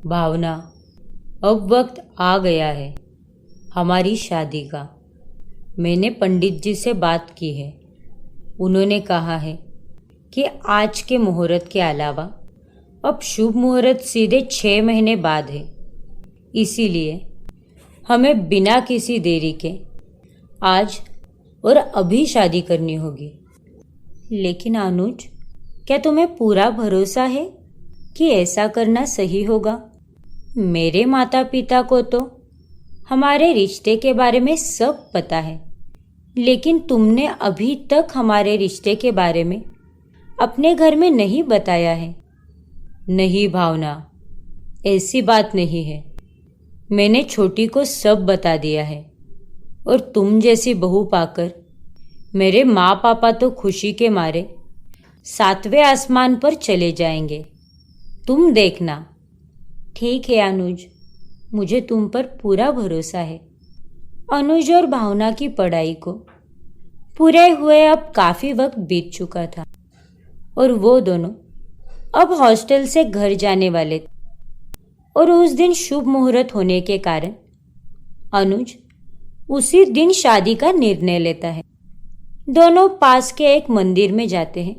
भावना, अब वक्त आ गया है हमारी शादी का। मैंने पंडित जी से बात की है। उन्होंने कहा है कि आज के मुहूर्त के अलावा अब शुभ मुहूर्त सीधे 6 महीने बाद है। इसीलिए हमें बिना किसी देरी के आज और अभी शादी करनी होगी। लेकिन अनुज, क्या तुम्हें पूरा भरोसा है कि ऐसा करना सही होगा? मेरे माता पिता को तो हमारे रिश्ते के बारे में सब पता है, लेकिन तुमने अभी तक हमारे रिश्ते के बारे में अपने घर में नहीं बताया है। नहीं भावना, ऐसी बात नहीं है। मैंने छोटी को सब बता दिया है और तुम जैसी बहू पाकर मेरे माँ पापा तो खुशी के मारे 7वें आसमान पर चले जाएंगे। तुम देखना। ठीक है अनुज, मुझे तुम पर पूरा भरोसा है। अनुज और भावना की पढ़ाई को पूरे हुए अब काफ़ी वक्त बीत चुका था और वो दोनों अब हॉस्टल से घर जाने वाले थे। और उस दिन शुभ मुहूर्त होने के कारण अनुज उसी दिन शादी का निर्णय लेता है। दोनों पास के एक मंदिर में जाते हैं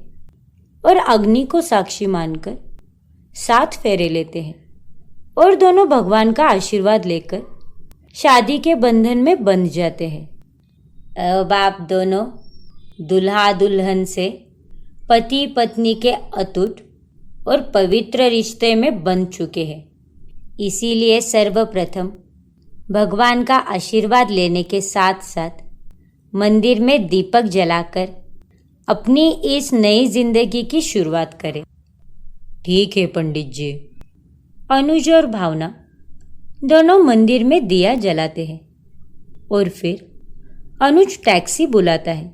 और अग्नि को साक्षी मानकर 7 फेरे लेते हैं और दोनों भगवान का आशीर्वाद लेकर शादी के बंधन में बंध जाते हैं। अब आप दोनों दुल्हा दुल्हन से पति पत्नी के अटूट और पवित्र रिश्ते में बंध चुके हैं। इसीलिए सर्वप्रथम भगवान का आशीर्वाद लेने के साथ साथ मंदिर में दीपक जलाकर अपनी इस नई जिंदगी की शुरुआत करें। ठीक है पंडित जी। अनुज और भावना दोनों मंदिर में दिया जलाते हैं और फिर अनुज टैक्सी बुलाता है।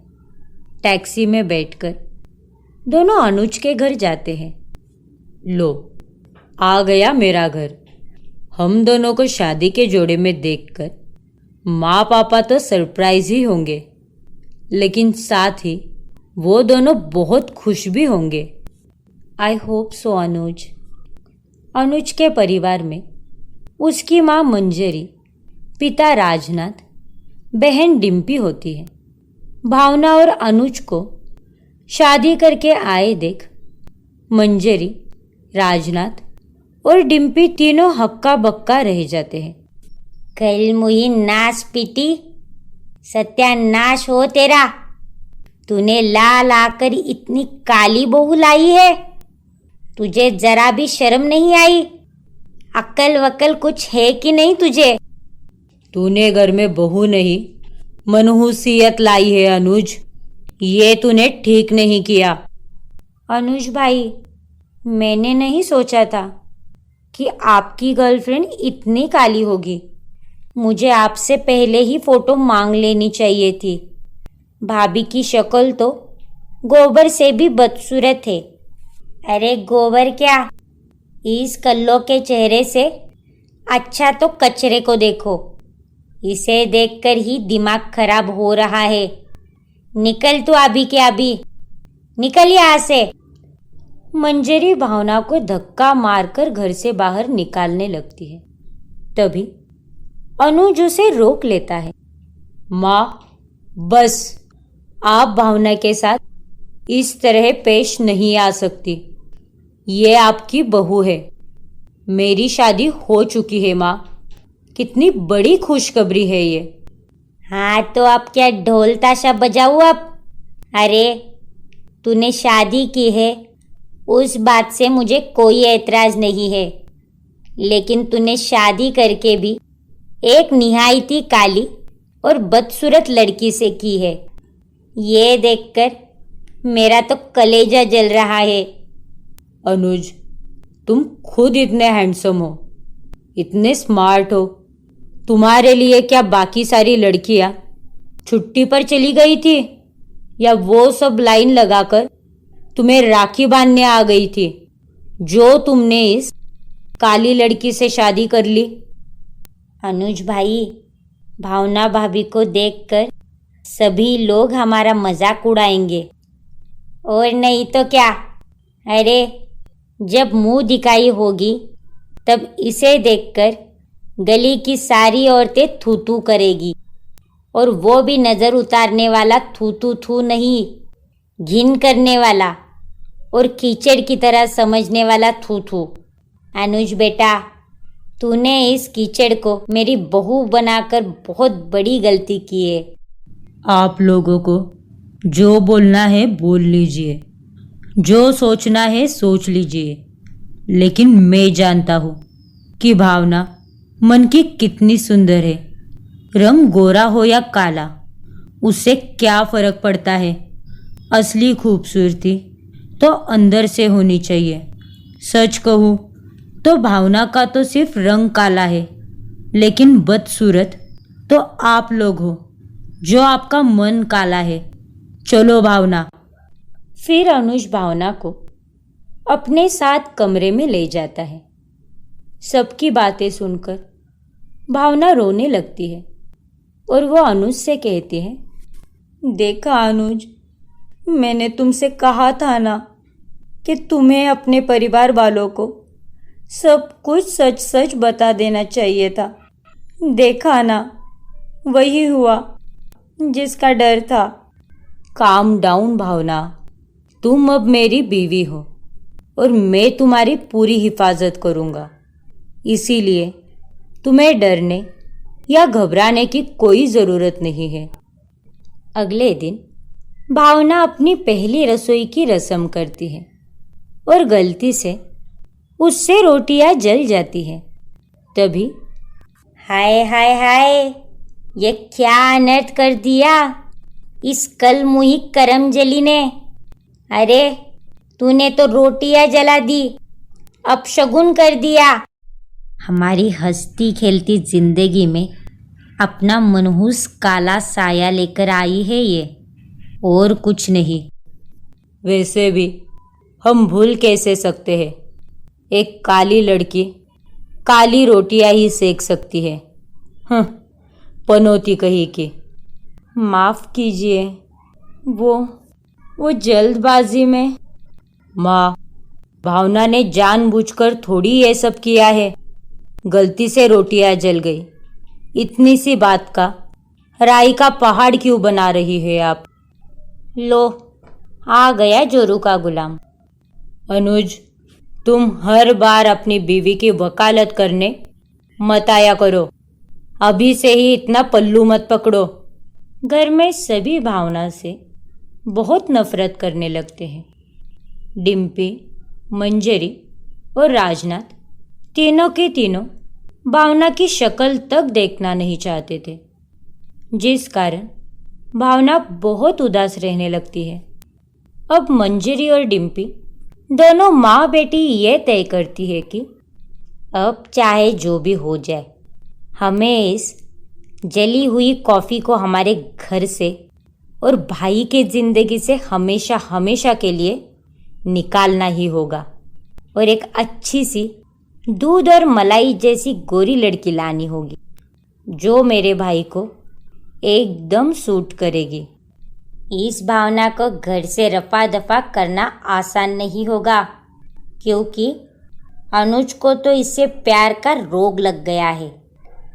टैक्सी में बैठकर दोनों अनुज के घर जाते हैं। लो, आ गया मेरा घर। हम दोनों को शादी के जोड़े में देखकर माँ पापा तो सरप्राइज ही होंगे, लेकिन साथ ही वो दोनों बहुत खुश भी होंगे। आई होप सो अनुज। अनुज के परिवार में उसकी माँ मंजरी, पिता राजनाथ, बहन डिम्पी होती है। भावना और अनुज को शादी करके आए देख मंजरी, राजनाथ और डिम्पी तीनों हक्का बक्का रह जाते हैं। कल मुही नाश पीटी, सत्यानाश हो तेरा। तूने ला लाकर इतनी काली बहू लाई है। तुझे जरा भी शर्म नहीं आई? अक्ल वक्ल कुछ है कि नहीं तुझे? तूने घर में बहू नहीं मनहूसियत लाई है अनुज। ये तूने ठीक नहीं किया। अनुज भाई, मैंने नहीं सोचा था कि आपकी गर्लफ्रेंड इतनी काली होगी। मुझे आपसे पहले ही फोटो मांग लेनी चाहिए थी। भाभी की शक्ल तो गोबर से भी बदसूरत है। अरे गोबर क्या, इस कल्लो के चेहरे से अच्छा तो कचरे को देखो। इसे देखकर ही दिमाग खराब हो रहा है। निकल तू अभी के अभी, निकल यहाँ से। मंजरी भावना को धक्का मारकर घर से बाहर निकालने लगती है। तभी अनुज उसे रोक लेता है। माँ, बस, आप भावना के साथ इस तरह पेश नहीं आ सकती। ये आपकी बहू है। मेरी शादी हो चुकी है माँ। कितनी बड़ी खुशखबरी है ये। हाँ तो अब क्या ढोल ताशा बजाऊँ अब? अरे तूने शादी की है, उस बात से मुझे कोई एतराज़ नहीं है, लेकिन तूने शादी करके भी एक निहायती काली और बदसूरत लड़की से की है। ये देखकर मेरा तो कलेजा जल रहा है। अनुज, तुम खुद इतने हैंडसम हो, इतने स्मार्ट हो। तुम्हारे लिए क्या बाकी सारी लड़कियां छुट्टी पर चली गई थी, या वो सब लाइन लगाकर तुम्हें राखी बांधने आ गई थी जो तुमने इस काली लड़की से शादी कर ली? अनुज भाई, भावना भाभी को देखकर सभी लोग हमारा मजाक उड़ाएंगे, और नहीं तो क्या। अरे जब मुंह दिखाई होगी तब इसे देखकर गली की सारी औरतें थू थू करेगी, और वो भी नज़र उतारने वाला थू थू थू नहीं, घिन करने वाला और कीचड़ की तरह समझने वाला थू थू। अनुज बेटा, तूने इस कीचड़ को मेरी बहू बनाकर बहुत बड़ी गलती की है। आप लोगों को जो बोलना है बोल लीजिए, जो सोचना है सोच लीजिए, लेकिन मैं जानता हूँ कि भावना मन की कितनी सुंदर है। रंग गोरा हो या काला, उससे क्या फर्क पड़ता है। असली खूबसूरती तो अंदर से होनी चाहिए। सच कहूँ तो भावना का तो सिर्फ रंग काला है, लेकिन बदसूरत तो आप लोग हो, जो आपका मन काला है। चलो भावना। फिर अनुज भावना को अपने साथ कमरे में ले जाता है। सबकी बातें सुनकर भावना रोने लगती है और वो अनुज से कहती है, देखा अनुज, मैंने तुमसे कहा था ना कि तुम्हें अपने परिवार वालों को सब कुछ सच सच बता देना चाहिए था। देखा ना, वही हुआ जिसका डर था। काम डाउन भावना, तुम अब मेरी बीवी हो और मैं तुम्हारी पूरी हिफाजत करूँगा, इसीलिए तुम्हें डरने या घबराने की कोई ज़रूरत नहीं है। अगले दिन भावना अपनी पहली रसोई की रस्म करती है और गलती से उससे रोटियां जल जाती है। तभी हाय हाय हाय, ये क्या अनर्थ कर दिया इस कलमुही करमजली ने। अरे तूने तो रोटियां जला दी, अपशगुन कर दिया। हमारी हंसती खेलती जिंदगी में अपना मनहूस काला साया लेकर आई है ये, और कुछ नहीं। वैसे भी हम भूल कैसे सकते हैं, एक काली लड़की काली रोटियां ही सेक सकती है। पनौती कही की। माफ़ कीजिए, वो जल्दबाजी में। माँ, भावना ने जानबूझकर थोड़ी ये सब किया है। गलती से रोटियां जल गई, इतनी सी बात का राई का पहाड़ क्यों बना रही है आप। लो, आ गया जोरू का गुलाम। अनुज, तुम हर बार अपनी बीवी की वकालत करने मत आया करो। अभी से ही इतना पल्लू मत पकड़ो। घर में सभी भावना से बहुत नफरत करने लगते हैं। डिम्पी, मंजरी और राजनाथ तीनों के तीनों भावना की शक्ल तक देखना नहीं चाहते थे, जिस कारण भावना बहुत उदास रहने लगती है। अब मंजरी और डिम्पी दोनों माँ बेटी ये तय करती है कि अब चाहे जो भी हो जाए, हमें इस जली हुई कॉफ़ी को हमारे घर से और भाई के ज़िंदगी से हमेशा हमेशा के लिए निकालना ही होगा, और एक अच्छी सी दूध और मलाई जैसी गोरी लड़की लानी होगी, जो मेरे भाई को एकदम सूट करेगी। इस भावना को घर से रफा दफा करना आसान नहीं होगा, क्योंकि अनुज को तो इससे प्यार का रोग लग गया है।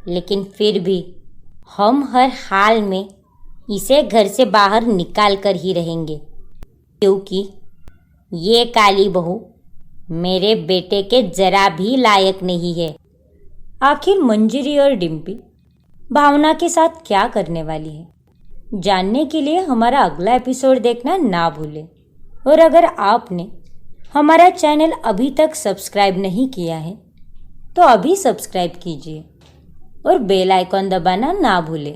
लेकिन फिर भी हम हर हाल में इसे घर से बाहर निकाल कर ही रहेंगे, क्योंकि ये काली बहू मेरे बेटे के जरा भी लायक नहीं है। आखिर मंजरी और डिम्पी भावना के साथ क्या करने वाली है, जानने के लिए हमारा अगला एपिसोड देखना ना भूलें। और अगर आपने हमारा चैनल अभी तक सब्सक्राइब नहीं किया है तो अभी सब्सक्राइब कीजिए और बेल आइकॉन दबाना ना भूलें।